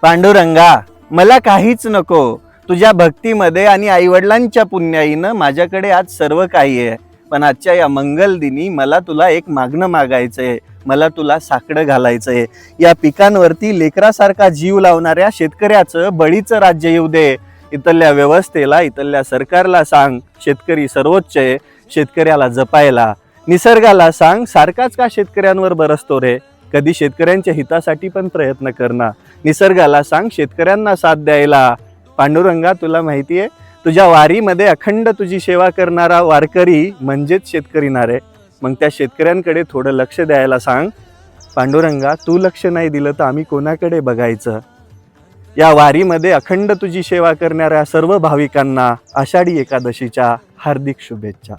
पांडुरंगा, मला काहीच नको. तुझ्या भक्तीमध्ये आणि आईवडिलांच्या पुण्याईनं माझ्याकडे आज सर्व काही आहे. पण आजच्या या मंगल दिनी मला तुला एक मागणं मागायचंय. मला तुला साकडं घालायचंय. या पिकांवरती लेकरासारखा जीव लावणाऱ्या शेतकऱ्याचं बळीचं राज्य येऊ दे. इथल्या व्यवस्थेला, इथल्या सरकारला सांग, शेतकरी सर्वोच्च आहे, शेतकऱ्याला जपायला. निसर्गाला सांग, सारखाच का शेतकऱ्यांवर बरसतो रे? कधी शेतकऱ्यांच्या हितासाठी पण प्रयत्न करना. निसर्गाला सांग, शेतकऱ्यांना साथ द्यायला. पांडुरंगा, तुला माहितीये, तुझ्या वारीमध्ये अखंड तुझी सेवा करणारा वारकरी म्हणजेच शेतकरी ना रे. मग त्या शेतकऱ्यांकडे थोडं लक्ष द्यायला सांग. पांडुरंगा, तू लक्ष नाही दिलं तर आम्ही कोणाकडे बघायचं? या वारीमध्ये अखंड तुझी सेवा करणाऱ्या सर्व भाविकांना आषाढी एकादशीच्या हार्दिक शुभेच्छा.